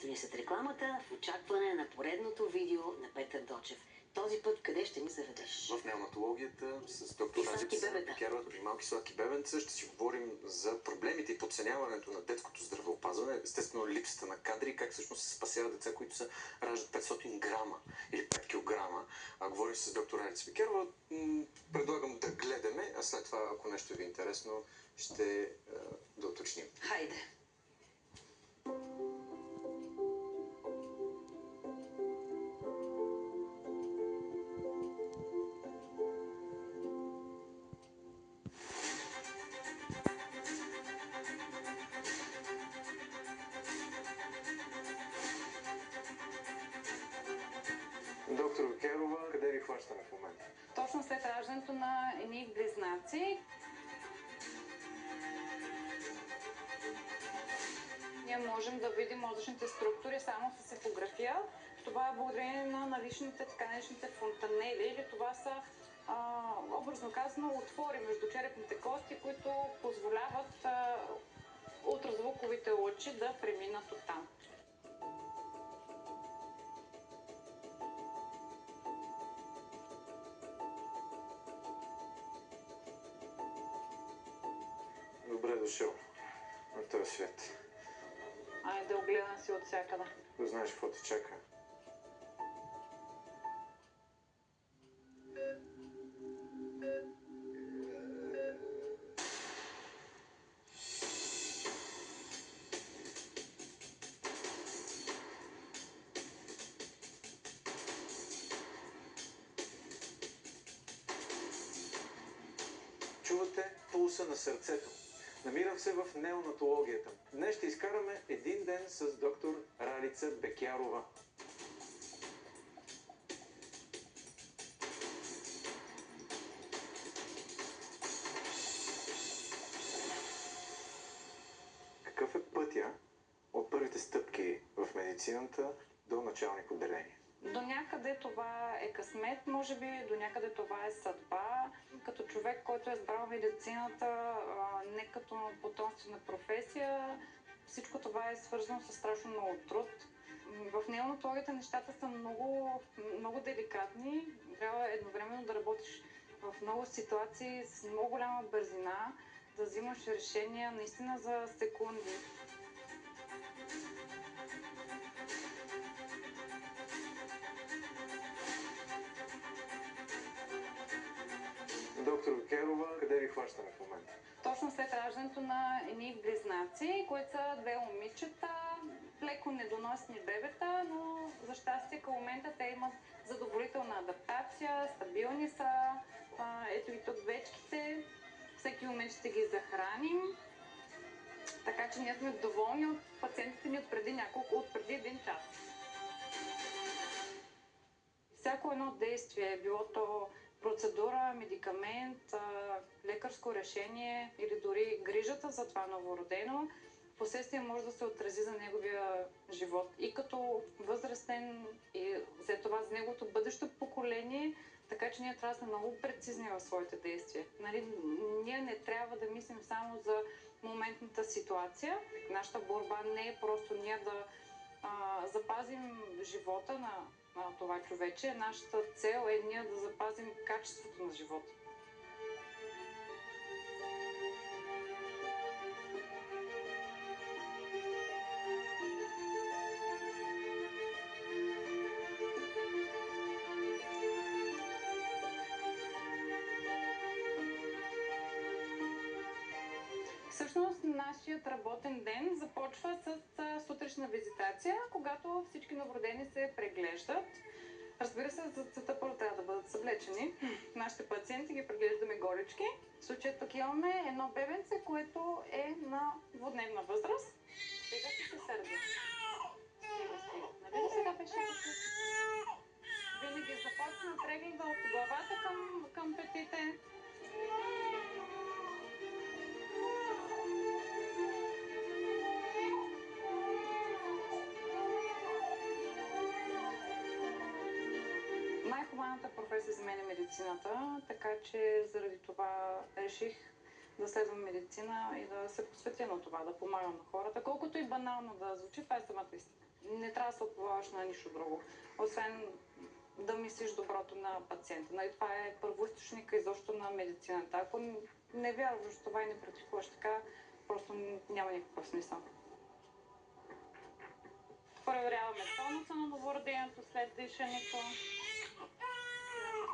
ми след рекламата в очакване на поредното видео на Петър Дочев. Този път къде ще ни заведеш? В неонатологията с доктор Ралица Бекярова при малки сладки бебенца ще си говорим за проблемите и подценяването на детското здравеопазване, естествено липсата на кадри, как всъщност се спасяват деца, които се раждат 500 грама или 5 килограма. Говорим с доктор Ралица Бекярова. Предлагам да гледаме, а след това, ако нещо ви е интересно, ще да уточним. Хайде! Доктор Бекярова, къде ви хващаме в момента? Точно след раждането на едни близнаци. Ние можем да видим мозъчните структури само с ехография. Това е благодарение на наличните, така наречените фонтанели, или това са, образно казано, отвори между черепните кости, които позволяват ултразвуковите лъчи да преминат оттам. Добре дошъл на този свет. Айде, огледам си от всякъде. Да знаеш какво те чака. Чувате пулса на сърцето. Намирам се в неонатологията. Днес ще изкараме един ден с доктор Ралица Бекярова. Какъв е пътя от първите стъпки в медицината до началник отделение? До някъде това е късмет, може би, до някъде това е съдба. Като човек, който е избрал медицината не като потомствена професия, всичко това е свързано с страшно много труд. В неонатологията нещата са много, много деликатни. Трябва едновременно да работиш в много ситуации с много голяма бързина, да взимаш решения наистина за секунди. Доктор Бекярова, къде ви хващаме в момента? Точно след раждането на едни близнаци, които са две момичета, леко недоносни бебета, но за щастие към момента те имат задоволителна адаптация, стабилни са. Ето ги тук вечките, всеки момент ще ги захраним. Така че ние сме доволни от пациентите ни от преди един час. Всяко едно действие, било то процедура, медикамент, лекарско решение или дори грижата за това новородено, впоследствие може да се отрази за неговия живот и като възрастен, и след това за неговото бъдещо поколение, така че ние трябва да сме много прецизни в своите действия. Ние не трябва да мислим само за моментната ситуация. Нашата борба не е просто ние да запазим живота на това човече. Нашата цел е ние да запазим качеството на живота. Всъщност, нашият работен ден започва с сутрешна визитация, когато всички новородени се преглеждат. Разбира се, за целта първо трябва да бъдат съблечени. Нашите пациенти ги преглеждаме голички. В случая тук имаме едно бебенце, което е на двудневна възраст. Сега ще се сърди. Стига. Нали сега беше тук? Винаги започна прегледа от главата към петите. Най-хубавата професия за мен е медицината, така че заради това реших да следвам медицина и да се посветя на това, да помагам на хората. Колкото и банално да звучи, това е самата истина. Не трябва да се оплаваш на нищо друго, освен да мислиш доброто на пациента. Нали, това е първоизточника изобщо на медицината. Ако не вярваш в това и не практикуваш така, просто няма никакъв смисъл. Проверяваме тонуса на новороденото след дишането.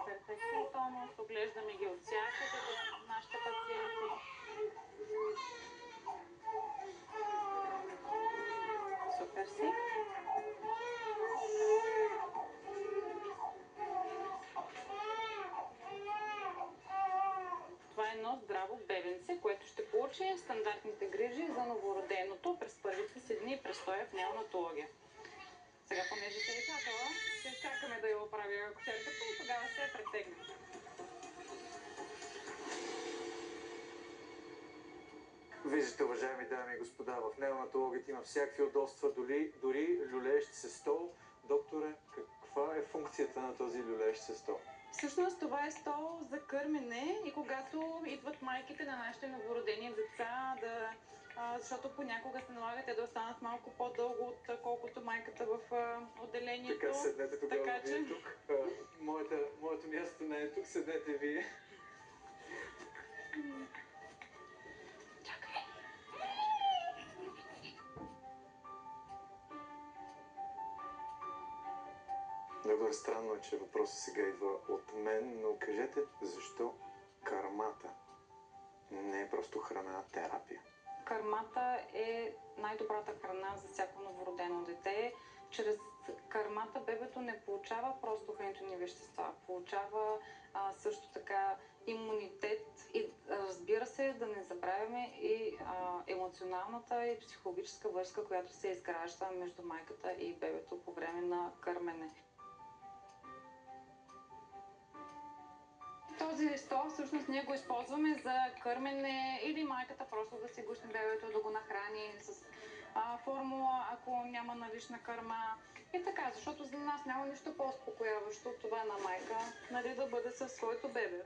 Перфектен тонус. Оглеждаме ги от всякъде до нашите пациенти. Супер си. Това е едно здраво бебенце, което ще получи стандартните грижи за новороденото през първите си дни и престоя в неонатология. Сега, понеже се е чакала, ще чакаме да я оправи акушерката и тогава ще я претегне. Виждате, уважаеми дами и господа, в неонатологията има всякакви удобства, дори люлеещ се стол. Докторе, каква е функцията на този люлеещ се стол? Всъщност това е стол за кърмене и когато идват майките на нашите новородени деца, защото понякога се налага те да останат малко по-дълго, отколкото майката в отделението. Така, седнете тогава така, вие тук. Моето място не е тук, седнете вие. Чакай. Много странно е, че въпросът сега идва от мен, но кажете, защо кармата не е просто храна, а терапия? Кармата е най-добрата храна за всяко новородено дете. Чрез кармата бебето не получава просто хранителни вещества, получава също така имунитет и разбира се, да не забравяме и емоционалната и психологическа връзка, която се изгражда между майката и бебето по време на кърмене. Този стол всъщност ние го използваме за кърмене или майката просто да си гушне бебето, да го нахрани с формула, ако няма налична кърма. И така, защото за нас няма нищо по-успокояващо от това на майка, нали, да бъде със своето бебе.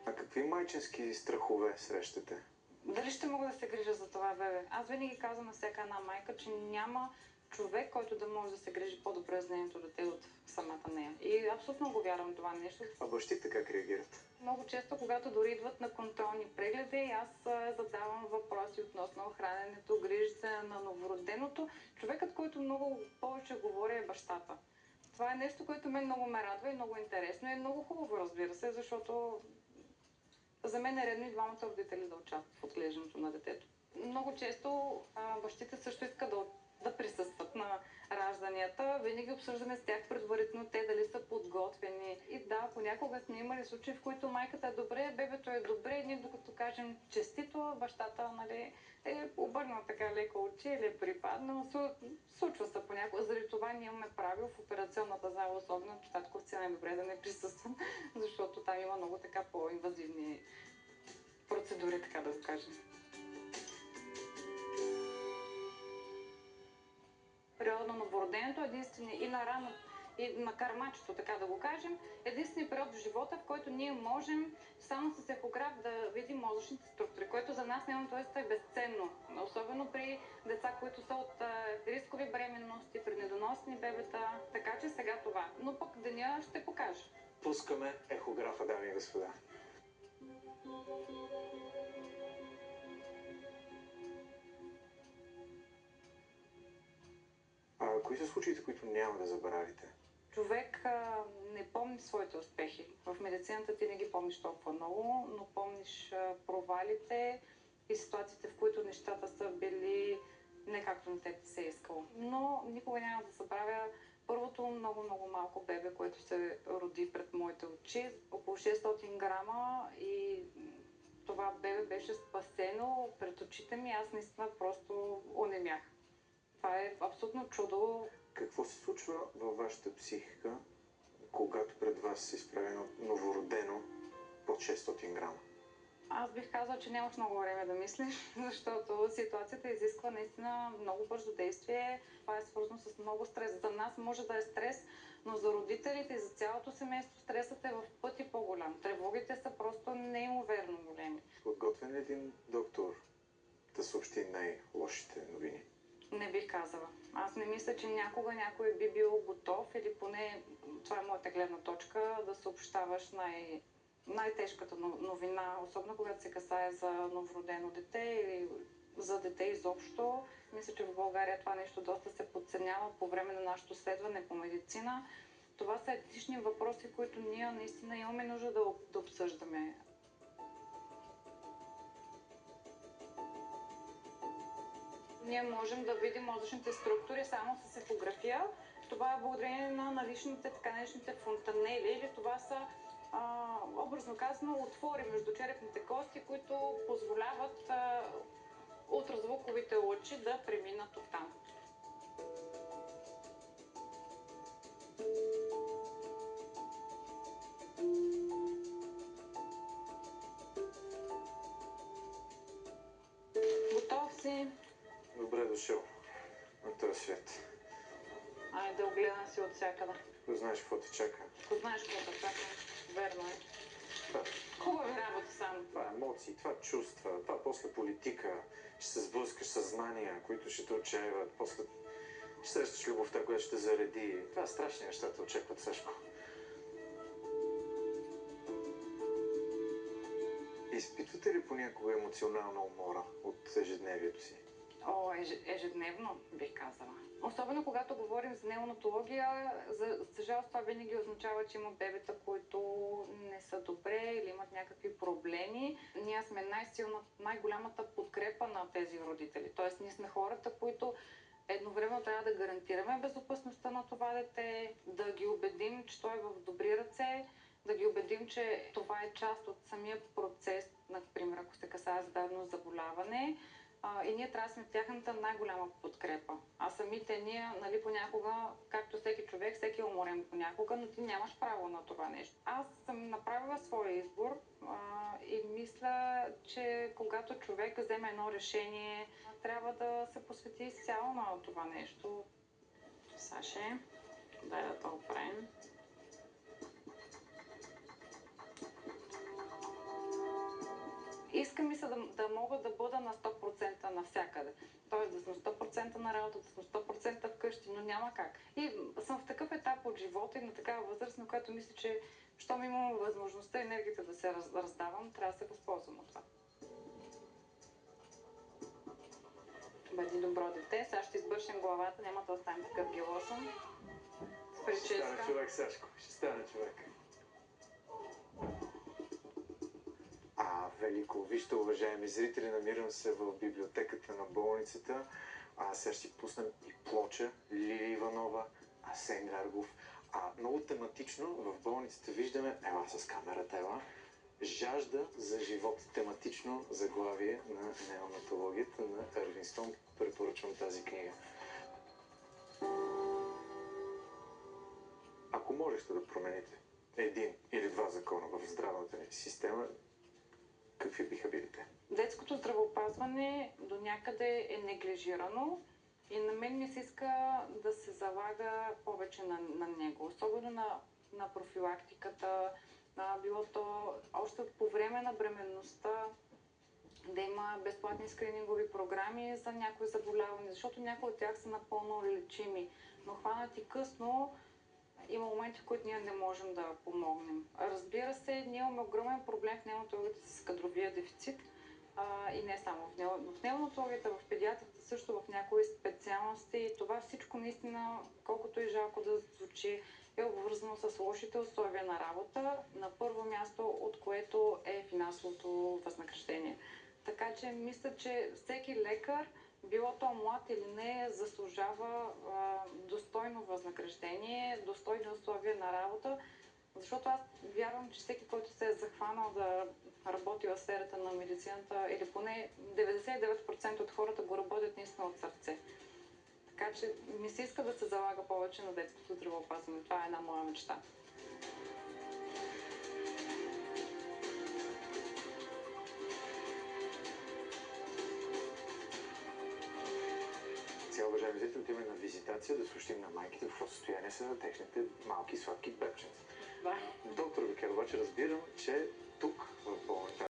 А какви майчински страхове срещате? Дали ще мога да се грижа за това бебе? Аз винаги казвам на всяка една майка, че няма човек, който да може да се грижи по-добре за нейното дете от самата нея. И абсолютно го вярвам това нещо. А бащите как реагират? Много често, когато дори идват на контролни прегледи, аз задавам въпроси относно храненето, грижите на новороденото. Човекът, който много повече говори, е бащата. Това е нещо, което мен много ме радва и много интересно. И е много хубаво, разбира се, защото за мен е редно и двамата родители да участват в отглеждането на детето. Много често бащите също искат да присъстват на ражданията. Винаги обсъждаме с тях предварително те дали са подготвени. И да, понякога сме имали случаи, в които майката е добре, бебето е добре, ние докато кажем честито, бащата, нали, е обърнал така леко очи или е припаднал. Случва се понякога. Заради това ние имаме правило в операционната зала, особено че татковци е добре да не присъстват, защото там има много така по-инвазивни процедури, така да го кажем. Периода на новороденото, единствено и на рано, и на кармачето, така да го кажем, единственият период в живота, в който ние можем само с ехограф да видим мозъчните структури, което за нас неонатологията е безценно. Особено при деца, които са от рискови бременности, при недоносни бебета. Така че сега това. Но пък деня ще покаже. Пускаме ехографа, дами и господа. Кои са случаите, които няма да забравите? Човек не помни своите успехи. В медицината ти не ги помниш толкова много, но помниш провалите и ситуациите, в които нещата са били не както на теб се е искало. Но никога няма да забравя първото много малко бебе, което се роди пред моите очи. Около 600 грама и това бебе беше спасено пред очите ми. Аз наистина просто онемях. Това е абсолютно чудо. Какво се случва във вашата психика, когато пред вас се изправи едно новородено под 600 грама? Аз бих казала, че нямаш много време да мислиш, защото ситуацията изисква наистина много бързо действие. Това е свързано с много стрес. За нас може да е стрес, но за родителите и за цялото семейство стресът е в пъти по-голям. Тревогите са просто неимоверно големи. Подготвен ли един доктор да съобщи най-лошите новини? Не бих казала. Аз не мисля, че някога някой би бил готов, или поне това е моята гледна точка, да съобщаваш най-тежката новина, особено когато се касае за новородено дете или за дете изобщо. Мисля, че в България това нещо доста се подценява по време на нашето следване по медицина. Това са етични въпроси, които ние наистина имаме нужда да обсъждаме. Ние можем да видим мозъчните структури само с ехография. Това е благодарение на наличните, така наречените фонтанели, или това са образно казано отвори между черепните кости, които позволяват ултразвуковите лъчи да преминат оттам. Готов си? Добре дошъл на този свят. Айде, огледам си от всякъде. Ако знаеш какво те чака. Ако знаеш какво те чака, верно е. Това, Хубави работи само. това е емоции, това чувства, това после политика. Ще се сблъскаш със знания, които ще те отчаиват. После ще срещаш любовта, която ще те зареди. Това страшни неща те очакват, Сашко. Изпитвате ли понякога емоционална умора от ежедневието си? О, ежедневно, бих казала. Особено когато говорим за неонатология, за жалост това винаги означава, че има бебета, които не са добре или имат някакви проблеми. Ние сме най-голямата подкрепа на тези родители. Тоест, ние сме хората, които едновременно трябва да гарантираме безопасността на това дете, да ги убедим, че той е в добри ръце, да ги убедим, че това е част от самия процес, например, ако се касае за дадено заболяване. И ние трябва да сме тяхната най-голяма подкрепа. А самите ние, нали, понякога, както всеки човек, всеки е уморен понякога, но ти нямаш право на това нещо. Аз съм направила своя избор и мисля, че когато човек вземе едно решение, трябва да се посвети изцяло на това нещо. Саше, дай да те оправим. Иска ми се да мога да бъда на 100% навсякъде. Тоест да съм 100% на работа, да съм 100% вкъщи, но няма как. И съм в такъв етап от живота и на такава възраст, на която мисля, че щом имам възможността, енергията да се раздавам, трябва да се възползвам от това. Бъди добро дете, сега ще избършим главата, няма да оставим такъв гелосан. С прическа. Ще стане човек, Сашко, ще стане човек. Велико. Вижте, уважаеми зрители, намирам се в библиотеката на болницата. Сега ще си пуснем и Плоча, Лили Иванова, Асен Гаргов. Много тематично в болницата виждаме, ела с камерата, ела, жажда за живот. Тематично заглавие на неонатологията на Ервин Стоун. Препоръчвам тази книга. Ако можехте да промените един или два закона в здравната ни система, какви биха били те? Детското здравеопазване до някъде е неглижирано и на мен ми се иска да се залага повече на него. Особено на профилактиката, било то още по време на бременността, да има безплатни скринингови програми за някои заболявания, защото някои от тях са напълно лечими, но хванати късно, има моменти, в които ние не можем да помогнем. Разбира се, ние имаме огромен проблем в неонатологията с кадровия дефицит и не само в неонатологията, в педиатрията също в някои специалности. Това всичко наистина, колкото и жалко да звучи, е обвързано с лошите условия на работа, на първо място, от което е финансовото възнаграждение. Така че мисля, че всеки лекар, било то млад или не, заслужава достойно възнаграждение, достойни условия на работа, защото аз вярвам, че всеки, който се е захванал да работи в сферата на медицината, или поне 99% от хората го работят наистина от сърце. Така че ми се иска да се залага повече на детското здравеопазване. Това е една моя мечта. да отиваме на визитация, да съобщим на майките в какво състояние са техните малки сладки бебченца. Да. Доктор Викер, обаче разбирам, че тук в болницата